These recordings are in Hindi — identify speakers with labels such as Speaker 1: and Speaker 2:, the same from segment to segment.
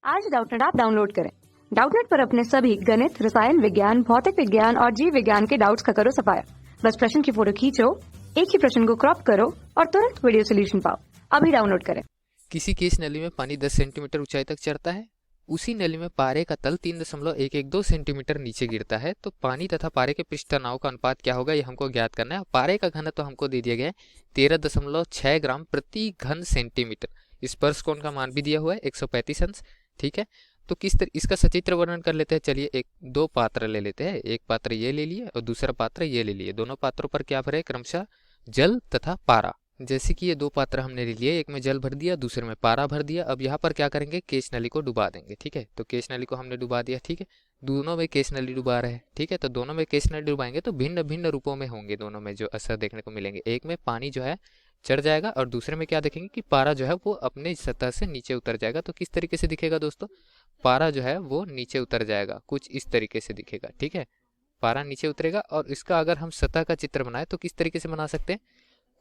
Speaker 1: आज डाउटनेट ऐप डाउनलोड करें। डाउटनेट पर अपने सभी गणित, रसायन विज्ञान, भौतिक विज्ञान और जीव विज्ञान के डाउट्स का करो सफाया। बस प्रश्न की फोटो खींचो, एक ही प्रश्न को क्रॉप करो और तुरंत वीडियो सोल्यूशन पाओ। अभी डाउनलोड करें।
Speaker 2: किसी केस नली में पानी 10 सेंटीमीटर ऊंचाई तक चढ़ता है। उसी नली में पारे का तल 3.112 सेंटीमीटर नीचे गिरता है, तो पानी तथा पारे के पृष्ठ तनाव का अनुपात क्या होगा, ये हमको ज्ञात करना है। पारे का घनत्व तो हमको दे दिया गया है 13.6 ग्राम प्रति घन सेंटीमीटर। स्पर्श कोण का मान भी दिया हुआ है 135 अंश। ठीक है, तो किस तरह इसका सचित्र वर्णन कर लेते हैं। चलिए दो पात्र ले लेते हैं। एक पात्र ये ले लिए और दूसरा पात्र ये ले लिए। दोनों पात्रों पर क्या भरे, क्रमशः जल तथा पारा। जैसे कि ये दो पात्र हमने ले लिए, एक में जल भर दिया, दूसरे में पारा भर दिया। अब यहाँ पर क्या करेंगे, केश नली को डुबा देंगे। ठीक है, तो केश नली को हमने डुबा दिया। ठीक है, दोनों में केश नली डुबा रहे हैं। ठीक है, तो दोनों में केश नली डुबाएंगे तो भिन्न भिन्न रूपों में होंगे दोनों में जो असर देखने को मिलेंगे। एक में पानी जो है चढ़ जाएगा और दूसरे में क्या देखेंगे कि पारा जो है वो अपने सतह से नीचे उतर जाएगा। तो किस तरीके से दिखेगा दोस्तों, पारा जो है वो नीचे उतर जाएगा, कुछ इस तरीके से दिखेगा। ठीक है, पारा नीचे उतरेगा और इसका अगर हम सतह का चित्र बनाए तो किस तरीके से बना सकते हैं,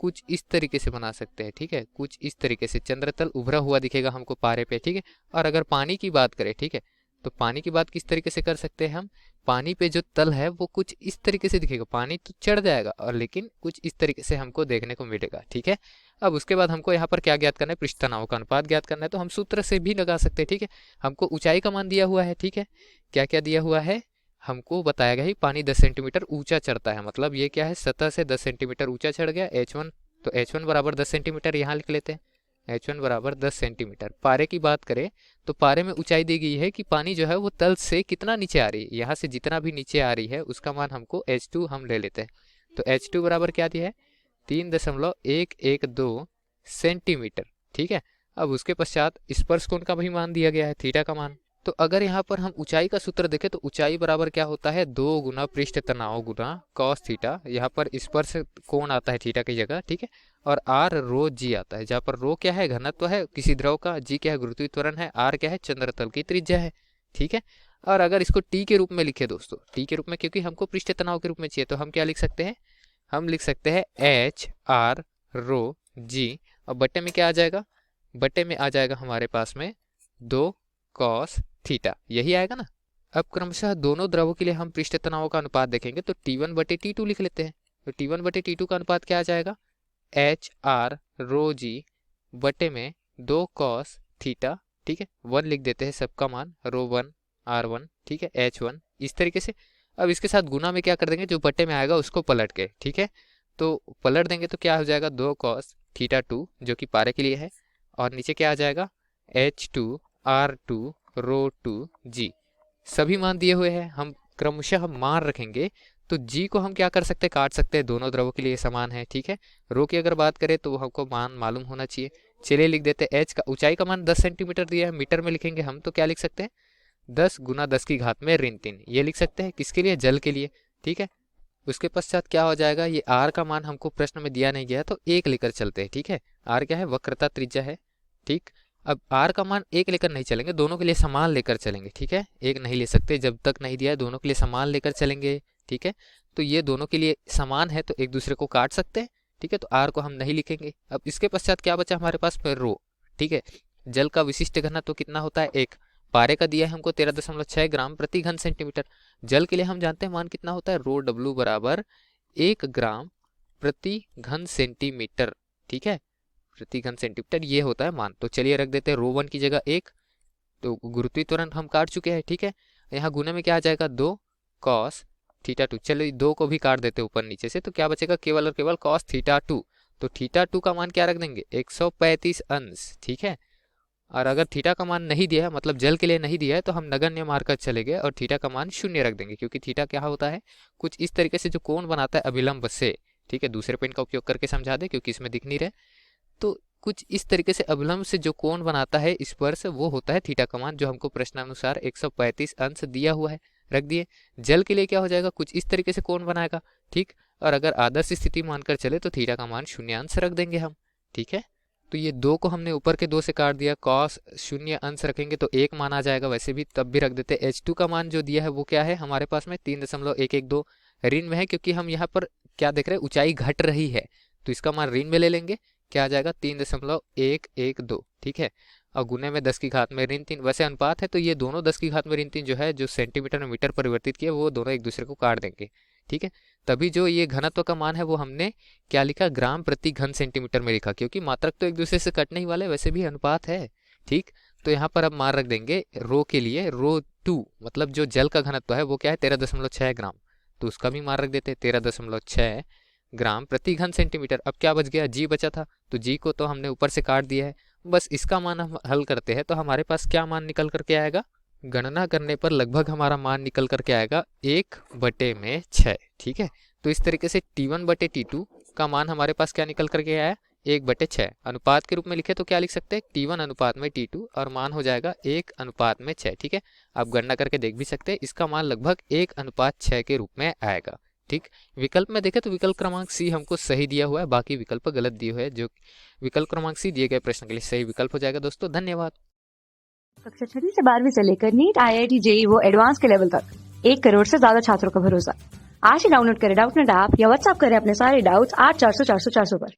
Speaker 2: कुछ इस तरीके से बना सकते हैं। ठीक है, कुछ इस तरीके से चंद्रतल उभरा हुआ दिखेगा हमको पारे पे। ठीक है, और अगर पानी की बात करें, ठीक है, तो पानी की बात किस तरीके से कर सकते हैं हम, पानी पे जो तल है वो कुछ इस तरीके से दिखेगा। पानी तो चढ़ जाएगा और लेकिन कुछ इस तरीके से हमको देखने को मिलेगा। ठीक है, अब उसके बाद हमको यहाँ पर क्या ज्ञात करना है, पृष्ठ तनाव का अनुपात ज्ञात करना है। तो हम सूत्र से भी लगा सकते हैं। ठीक है, हमको ऊंचाई का मान दिया हुआ है। ठीक है, क्या क्या दिया हुआ है, हमको बताया गया है पानी 10 सेंटीमीटर ऊंचा चढ़ता है। मतलब ये क्या है, सतह से 10 सेंटीमीटर ऊंचा चढ़ गया, H1। तो H1 बराबर 10 सेंटीमीटर यहाँ लिख लेते हैं। H1 बराबर 10 सेंटीमीटर। पारे की बात करें तो पारे में ऊंचाई दी गई है कि पानी जो है वो तल से कितना नीचे आ रही है, यहाँ से जितना भी नीचे आ रही है उसका मान हमको H2 हम ले लेते हैं। तो H2 बराबर क्या दिया है, 3.112 सेंटीमीटर। ठीक है, अब उसके पश्चात स्पर्श कोण का भी मान दिया गया है, थीटा का मान। तो अगर यहाँ पर हम ऊंचाई का सूत्र देखें तो ऊंचाई बराबर क्या होता है, 2 गुना पृष्ठ तनाव गुना कॉस थीटा। यहाँ पर स्पर्श कोण आता है थीटा की जगह। ठीक है, और आर रो जी आता है, जहाँ पर रो क्या है, घनत्व है किसी द्रव का, जी क्या है, गुरुत्वीय त्वरण है, आर क्या है, चंद्रतल की त्रिज्या है। ठीक है, और अगर इसको टी के रूप में लिखे दोस्तों, टी के रूप में, क्योंकि हमको पृष्ठ तनाव के रूप में चाहिए, तो हम क्या लिख सकते हैं, हम लिख सकते हैं एच आर रो जी। और बट्टे में क्या आ जाएगा, बट्टे में आ जाएगा हमारे पास में 2 कॉस थीटा, यही आएगा ना। अब क्रमशः दोनों द्रवों के लिए हम पृष्ठ तनाव का अनुपात देखेंगे तो T1 बटे T2 लिख लेते हैं। तो T1 बटे T2 का अनुपात क्या आ जाएगा, एच आर रो जी बटे में 2 कॉस थीटा। ठीक है, 1 लिख देते हैं सबका मान, रो 1 R1। ठीक है, H1 इस तरीके से। अब इसके साथ गुना में क्या कर देंगे, जो बटे में आएगा उसको पलट के। ठीक है, तो पलट देंगे तो क्या हो जाएगा, 2 कॉस थीटा 2 जो कि पारे के लिए है, और नीचे क्या आ जाएगा, H2 R2 रो 2 जी। सभी मान दिए हुए हैं, हम क्रमशः मान रखेंगे तो जी को हम क्या कर सकते हैं, काट सकते हैं, दोनों द्रवों के लिए समान है। ठीक है, रो की अगर बात करें तो हमको मान मालूम होना चाहिए। चलिए लिख देते हैं, एच का ऊंचाई का मान 10 सेंटीमीटर दिया है, मीटर में लिखेंगे हम तो क्या लिख सकते हैं, 10 गुना 10 की घात में ऋण 3, ये लिख सकते हैं, किसके लिए, जल के लिए। ठीक है, उसके पश्चात क्या हो जाएगा, ये आर का मान हमको प्रश्न में दिया नहीं गया तो 1 लेकर चलते हैं। ठीक है, आर क्या है, वक्रता त्रिज्या है। ठीक, अब आर का मान 1 लेकर नहीं चलेंगे, दोनों के लिए समान लेकर चलेंगे। ठीक है, 1 नहीं ले सकते, जब तक नहीं दिया है दोनों के लिए समान लेकर चलेंगे। ठीक है, तो ये दोनों के लिए समान है तो एक दूसरे को काट सकते हैं। ठीक है, तो आर को हम नहीं लिखेंगे। अब इसके पश्चात क्या बचा हमारे पास में, रो। ठीक है, जल का विशिष्ट घनत्व तो कितना होता है, 1। पारे का दिया है हमको 13.6 ग्राम प्रति घन सेंटीमीटर। जल के लिए हम जानते हैं मान कितना होता है, रो डब्ल्यू बराबर 1 ग्राम प्रति घन सेंटीमीटर। ठीक है, प्रति घन सेंटीमीटर ये होता है मान। तो चलिए रख देते हैं रो 1 की जगह 1, तो गुरुत्वीय त्वरण हम काट चुके हैं। ठीक है, यहाँ गुने में क्या आ जाएगा, 2 कॉस थीटा 2। चलो 2 को भी काट देते हैं ऊपर नीचे से, तो क्या बचेगा, केवल और केवल कॉस थीटा 2। तो थीटा 2 का मान क्या रख देंगे, 135 अंश। ठीक है, और अगर थीटा का मान नहीं दिया है, मतलब जल के लिए नहीं दिया है, तो हम नगण्य मारकर चले गए और थीटा का मान 0 रख देंगे, क्योंकि थीटा क्या होता है, कुछ इस तरीके से जो कोण बनाता है अभिलंब से। ठीक है, दूसरे पेन का उपयोग करके समझा दे क्योंकि इसमें दिख नहीं रहे। तो कुछ इस तरीके से अभिलंब से जो कोण बनाता है स्पर्श, वो होता है थीटा का मान, जो हमको प्रश्नानुसार 135 अंश दिया हुआ है, रख दिए। जल के लिए क्या हो जाएगा, कुछ इस तरीके से कोण बनाएगा। ठीक, और अगर आदर्श स्थिति मानकर चले तो थीटा का मान 0 अंश रख देंगे हम। ठीक है, तो ये 2 को हमने ऊपर के 2 से काट दिया, कॉस 0 अंश रखेंगे तो 1 मान आ जाएगा, वैसे भी तब भी रख देते। H2 का मान जो दिया है वो क्या है हमारे पास में, 3.112 ऋण में है, क्योंकि हम यहाँ पर क्या देख रहे हैं, ऊंचाई घट रही है तो इसका मान ऋण में ले लेंगे, क्या आ जाएगा, 3.112। ठीक है, और गुने में 10 की घात में ऋण 3, वैसे अनुपात है तो ये दोनों 10 की घात में ऋण 3 जो है, जो सेंटीमीटर में मीटर परिवर्तित किया, वो दोनों एक दूसरे को काट देंगे। ठीक है, तभी जो ये घनत्व का मान है वो हमने क्या लिखा, ग्राम प्रति घन सेंटीमीटर में लिखा, क्योंकि मात्रक तो एक दूसरे से कटने ही वाले, वैसे भी अनुपात है। ठीक, तो यहाँ पर अब मान रख देंगे रो के लिए, रो 2 मतलब जो जल का घनत्व है वो क्या है, 13.6 ग्राम, तो उसका भी मान रख देते 13.6 ग्राम प्रति घन सेंटीमीटर। अब क्या बच गया, जी बचा था, तो जी को तो हमने ऊपर से काट दिया है, बस इसका मान हम हल करते हैं तो हमारे पास क्या मान निकल करके आएगा, गणना करने पर लगभग हमारा मान निकल करके आएगा 1/6। ठीक है, तो इस तरीके से T1/T2 का मान हमारे पास क्या निकल करके आया, 1/6। अनुपात के रूप में लिखे तो क्या लिख सकते हैं, T1 अनुपात में T2, और मान हो जाएगा 1/6। ठीक है, आप गणना करके देख भी सकते हैं, इसका मान लगभग 1/6 के रूप में आएगा। ठीक, विकल्प में देखें तो विकल्प क्रमांक सी हमको सही दिया हुआ है, बाकी विकल्प गलत दिए हुए हैं। जो विकल्प क्रमांक सी दिए गए प्रश्न के लिए सही विकल्प हो जाएगा। दोस्तों धन्यवाद।
Speaker 1: कक्षा 6वीं से 12वीं से लेकर नीट, IIT, JEE वो एडवांस के लेवल तक 1 करोड़ से ज्यादा छात्रों का भरोसा। आज ही डाउनलोड करें डाउटनेट ऐप या व्हाट्सएप करें अपने सारे डाउट्स 8400 400 400 पर।